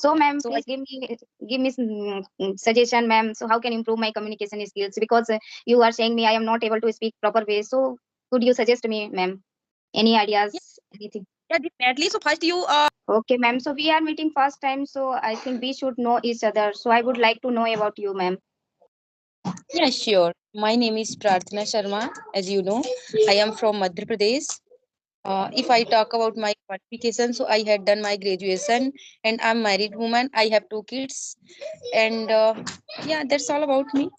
So, ma'am, So I, please give me some suggestion, ma'am. So, how can improve my communication skills? Because you are saying me I am not able to speak proper way. So, could you suggest me, ma'am, any ideas, yeah, anything? yeah, definitely. So first you Okay, ma'am. So we are meeting first time. So I think we should know each other. So I would like to know about you, ma'am. yeah, sure. My name is Prarthana Sharma. As you know, I am from Madhya Pradesh. If I talk about my qualification, so I had done my graduation and I'm married woman. I have two kids, and yeah, that's all about me.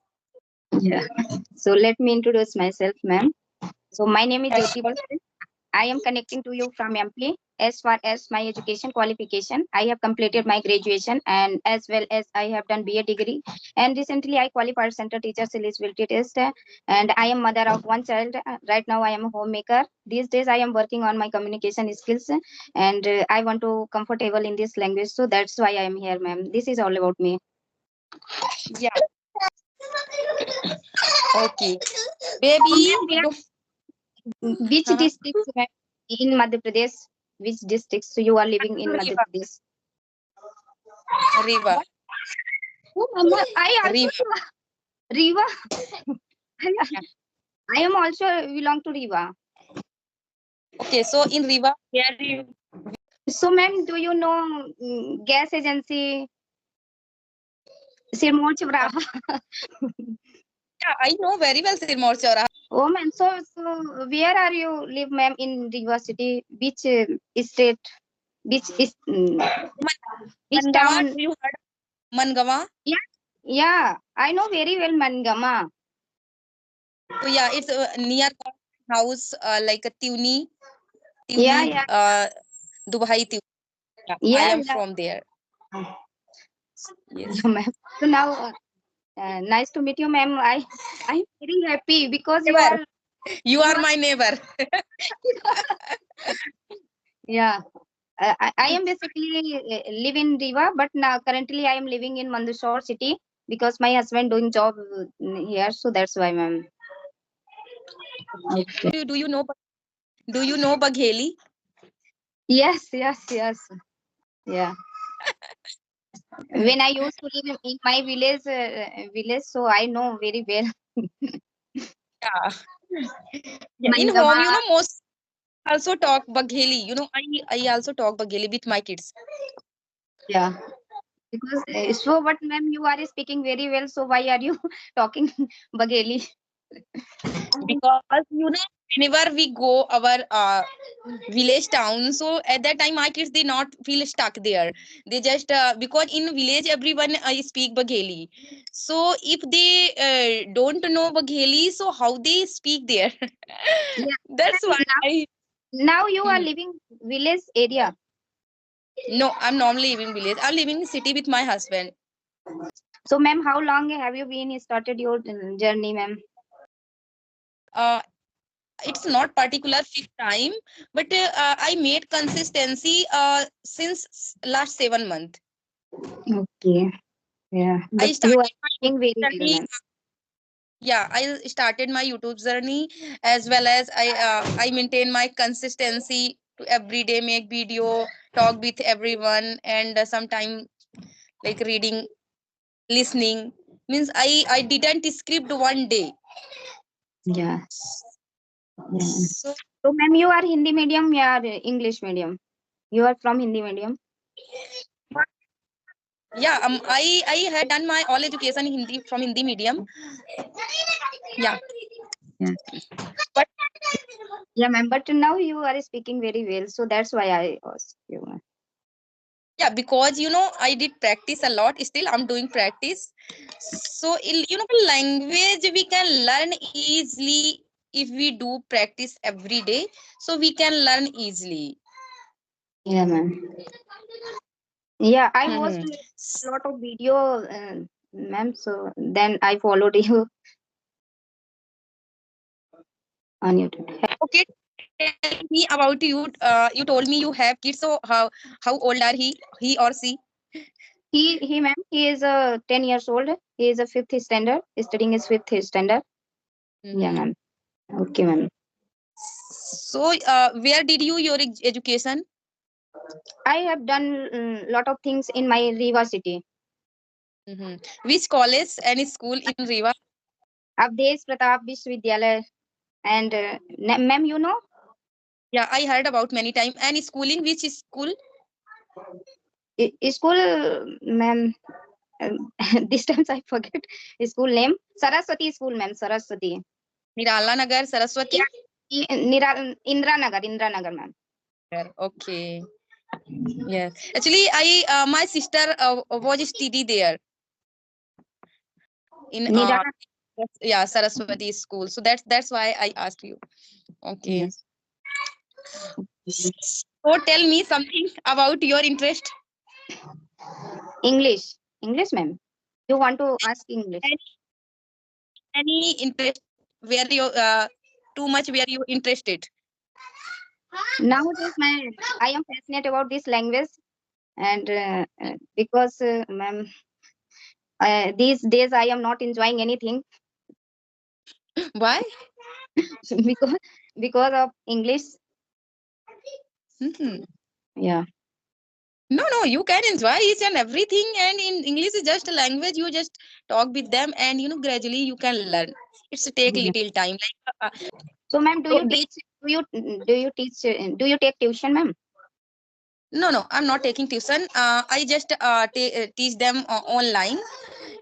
Yeah. So let me introduce myself, ma'am. So my name is Yes. Jyoti. I am connecting to you from MP. As far as my education qualification, I have completed my graduation and as well as I have done BA degree. And recently I qualified center teachers eligibility test. And I am mother of one child. Right now I am a homemaker. These days I am working on my communication skills and I want to comfortable in this language. So that's why I am here, ma'am. This is all about me. Yeah. Okay. So, Baby, ma'am, which uh-huh. districts ma'am, in Madhya Pradesh? Which districts you are living in Madhya Riva, Pradesh? Riva, Oh, Mama, I also Riva. Riva. Yeah. I am also belong to Riva. Okay, so in Riva, where you? So, ma'am, do you know gas agency Sirmor Uh, Chabraha? yeah, I know very well Sirmaur Chauraha. Oh, ma'am. So where are you live, ma'am, in Riva city? Which state? Which is which Mangawa, town? do you heard of Mangawa? Yeah, yeah. I know very well Mangama. So yeah, it's near my house, like a Yeah, Tuni, yeah, Dubai Tuni. Yeah, I yeah, am yeah. from there. Yeah, Yes. ma'am. So now, nice to meet you, ma'am. I'm very happy because you Neighbor. are You you are are my neighbor. yeah. I am basically live in Riva, but now currently I am living in Mandusore city because my husband doing job here, so that's why, ma'am. Okay. Do you know Bagheli? Yes, yes, yes. Yeah. When I used to live in my village, so I know very well. Yeah. Yeah. In Mangama. home, most also talk Bagheli. I also talk Bagheli with my kids. Yeah. Because so, but ma'am, you are speaking very well. So why are you talking Bagheli? Because whenever we go our village town, so at that time my kids, they not feel stuck there. They just because in village everyone speak Bagheli. So if they don't know Bagheli, so how they speak there? Yeah. That's Ma'am, why I. now you are Mhm. living village area. No, I'm normally living village. I'm living in city with my husband. So, ma'am, how long have you been started your journey, ma'am? uh it's not particular fixed time, but I made consistency since last 7 months. Okay. Yeah. I But you are started my doing very YouTube well, journey. ma'am. Yeah, I started my YouTube journey, as well as I maintain my consistency to every day make video, talk with everyone, and sometime like reading, listening. Means I didn't script one day. Yeah. Yeah. So So, ma'am, you are Hindi medium, you are English medium. You are from Hindi medium. yeah, I had done my all education in Hindi from Hindi medium. Yeah, Yeah. but Yeah, ma'am. But now you are speaking very well, so that's why I asked you, ma'am. yeah, because I did practice a lot. Still, I'm doing practice. So language we can learn easily if we do practice every day. So we can learn easily. Yeah, ma'am. Yeah, I watched Mhm. a lot of video, ma'am. So then I followed you on YouTube. Okay, tell me about you. You told me you have kids. So how old are he or she? Ma'am, he is 10 years old. He is a fifth standard, studying his fifth standard. Yeah, Mhm. ma'am. Okay, ma'am. So where did you your education? I have done lot of things in my Riva city. Which college and school in Riva? Avdesh Pratap Vishwavidyalaya. And ma'am, you know, Yeah, I heard about many time. And schooling, which school? school, ma'am, this times I forget school name. Saraswati school, ma'am. Saraswati. Nirala Nagar, Saraswati. Yeah. Indra Nagar, ma'am. Okay. Yeah. Actually, my sister was study there in Nira. yeah, Saraswati school. So that's why I asked you. Okay. Yes. So tell me something about your interest. English. English, ma'am. You want to ask English? Any interest where you too much where you interested? Nowadays, ma'am, I am passionate about this language, and because, ma'am, these days I am not enjoying anything Why? because of English. Hmm. Yeah. No, no, you can enjoy each and everything, and in English is just a language. You just talk with them, and gradually you can learn. It's take Yeah. little time. So, ma'am, do So you teach? Do you teach? Do you take tuition, ma'am? no, no, I'm not taking tuition. I just teach them online.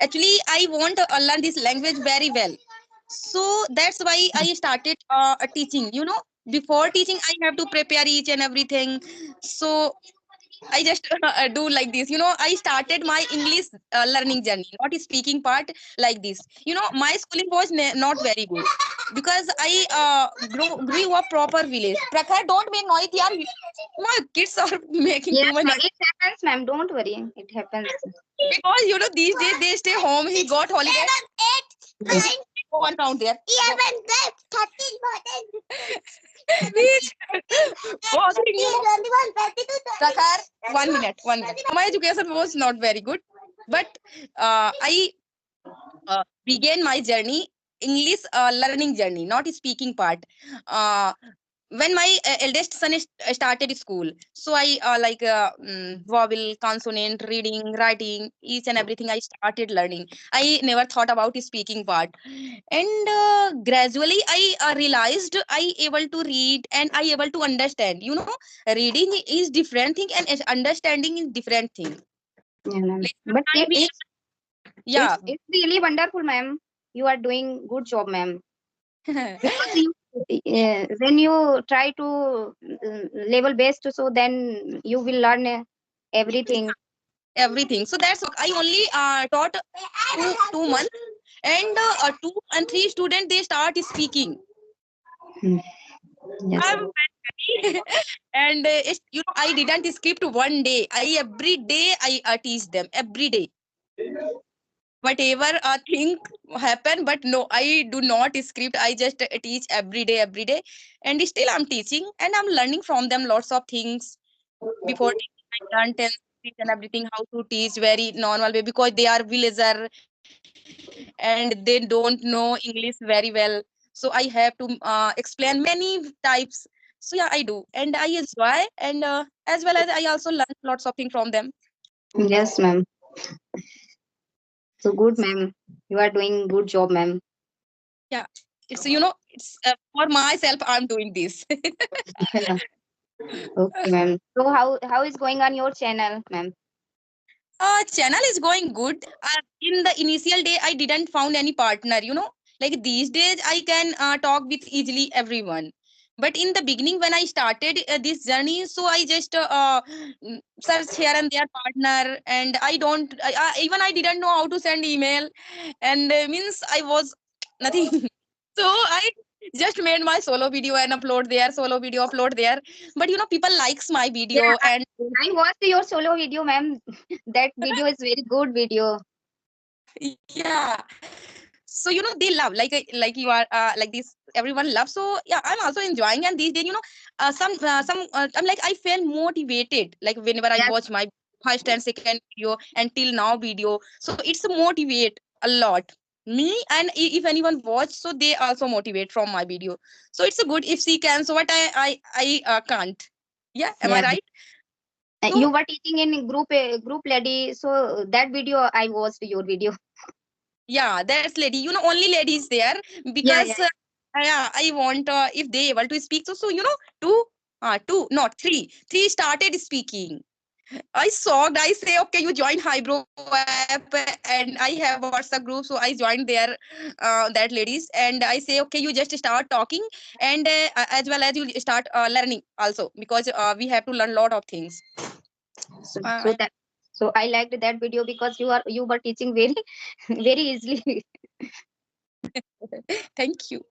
Actually, I want to learn this language very well. So that's why I started teaching. Before teaching, I have to prepare each and everything. So I just do like this. I started my English learning journey, not speaking part like this. My schooling was not very good because I grew up proper village. Prakhar, don't make noise, yaar. My kids are making Yes, too much ma'am. noise. It happens, ma'am. Don't worry. It happens. Because these days they stay home. He got holiday. 7, 8, 9. Go on count there. 11, 12, 13, 14. He's bothering you. Prakhar, 1 minute, 1 minute. My education was not very good, but I began my journey, English learning journey, not speaking part. Uh, when my eldest son started school, so I vowel, consonant, reading, writing, each and everything I started learning. I never thought about speaking part, and gradually I realized I able to read and I able to understand. Reading is different thing and understanding is different thing. Yeah, ma'am. Like But sometimes we, yeah. it's really wonderful, ma'am. You are doing good job, ma'am. Because when you try to level best, so then you will learn everything. Everything. So that's I only taught 2 months, and 2 and 3 students they start speaking. Hmm. Yes. I'm very happy. And I didn't skip one day. I every day I teach them every day. Whatever thing happen, but no, I do not script. I just teach every day, and still I'm teaching and I'm learning from them lots of things. Before teaching, I learned and everything how to teach very normal way because they are villager and they don't know English very well. So I have to explain many types. So yeah, I do and I enjoy, and as well as I also learn lots of things from them. Yes, ma'am. So good, ma'am. You are doing good job, ma'am. Yeah, it's it's for myself I'm doing this. Yeah. Okay, ma'am. So how is going on your channel, ma'am? Channel is going good. In the initial day, I didn't found any partner. Like these days, I can talk with easily everyone. But in the beginning, when I started this journey, so I just search here and there partner, and I don't even I didn't know how to send email, and means I was nothing. So I just made my solo video and upload there, solo video upload there. But people likes my Yeah, video and I watched your solo video, ma'am. That video is very good video. yeah. So they love like you are like this everyone loves. So yeah, I'm also enjoying, and these days some I'm like I feel motivated like whenever I Yes, watch my first and second video until now video. So it's motivate a lot me, and if anyone watch, so they also motivate from my video. So it's a good if she can, so what I can't. Yeah, am I yeah, right? You were teaching in group lady, so that video I watched your video. Yeah, that's lady. Only ladies there Yeah, yeah, because yeah, I want if they able to speak. So two, not three. Three started speaking. I saw. I say, okay, you join Hybro app, and I have WhatsApp group, so I joined there. That ladies, and I say, okay, you just start talking, and as well as you start learning also, because we have to learn lot of things. so, Uh, so that so I liked that video because you were teaching very very easily. thank you.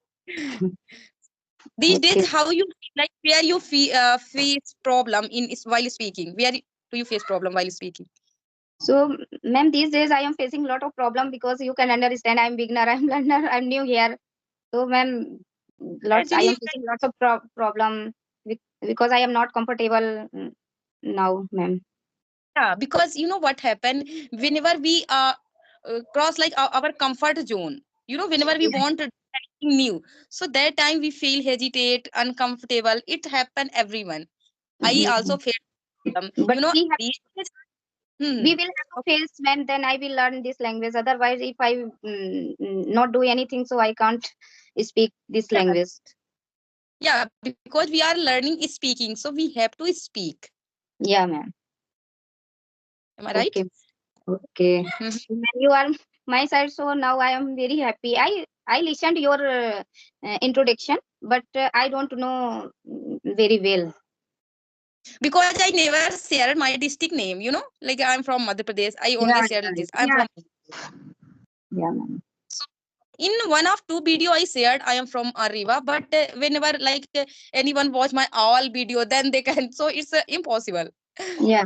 These days, Okay. how you feel, like where you face problem in is while speaking? Where do you face problem while speaking? So, ma'am, these days I am facing a lot of problem because you can understand I'm beginner, I'm learner, I'm new here. So, ma'am, I lots I am believe. facing lots of problem because I am not comfortable now, ma'am. Yeah, because you know what happened whenever we cross like our comfort zone. Whenever we Yeah. want to do anything new, so that time we feel hesitate, uncomfortable. It happen everyone. I Yeah. also feel But these days. we Hmm. will have to Okay. face when then I will learn this language. Otherwise, if I not do anything, so I can't speak this Yeah, language. yeah, because we are learning speaking, so we have to speak. Yeah, ma'am. Am I right? Okay. Okay. Mhm. When you are my side, so now I am very happy. I listened your introduction, but I don't know very well. Because I never shared my district name. Like I'm from Madhya Pradesh. I only Yeah, shared this. yeah, I'm from. yeah, yeah, ma'am. In one of two video I shared I am from Arriva, but whenever like anyone watch my all video, then they can. So it's impossible. Yeah,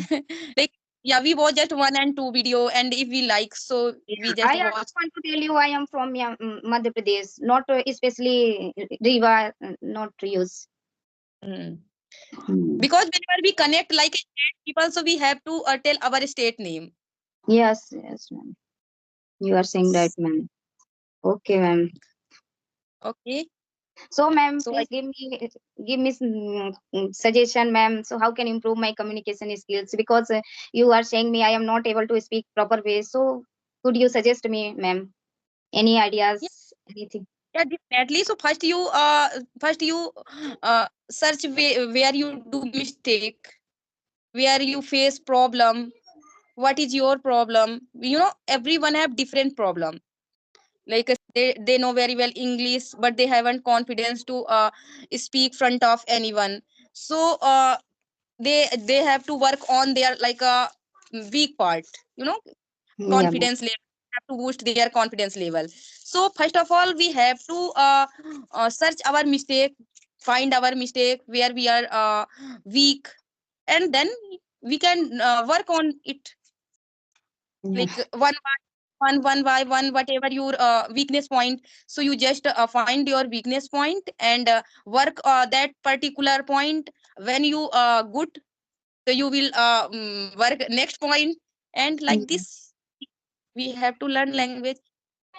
Like, yeah, we watch just one and two video, and if we like, so yeah. we I just also watch. want to tell you I am from Madhya Pradesh, not especially Riva, not use. Mm. Hmm. Because whenever we connect like a state people, so we have to tell our state name. Yes, yes, ma'am. You are saying right, ma'am. Okay, ma'am. Okay. So, ma'am, So I. please give me some suggestion, ma'am. So, how can improve my communication skills? Because you are saying me I am not able to speak proper way. So, could you suggest me, ma'am, any Yeah, ideas, anything? yeah, definitely. So first you search where you do mistake, where you face problem, what is your problem. Everyone have different problem. Like they know very well English, but they haven't confidence to speak front of anyone. So they have to work on their like a weak part, you know Yeah, ma'am. confidence level, have to boost their confidence level. So first of all we have to search our mistake, find our mistake where we are weak, and then we can work on it, Yeah. like one by one, whatever your weakness point. So you just find your weakness point and work that particular point. When you good, so you will work next point, and like Yeah. this we have to learn language.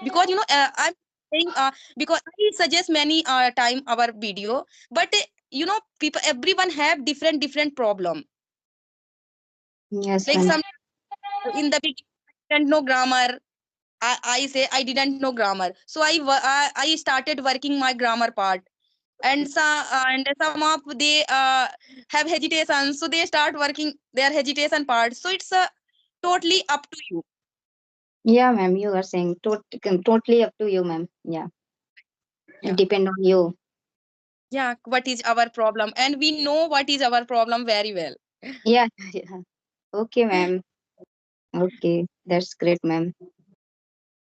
Because I'm saying because I suggest many time our video, but people, everyone have different problem. Yes, Like ma'am. some in the beginning I didn't know grammar. I say I didn't know grammar, so I started working my grammar part. And some of they have hesitation, so they start working their hesitation part. So it's totally up to you. Yeah, ma'am. You are saying totally up to you, ma'am. Yeah, it Yeah, depend on you. yeah, what is our problem, and we know what is our problem very well. Yeah, yeah. Okay, ma'am. Okay, that's great, ma'am.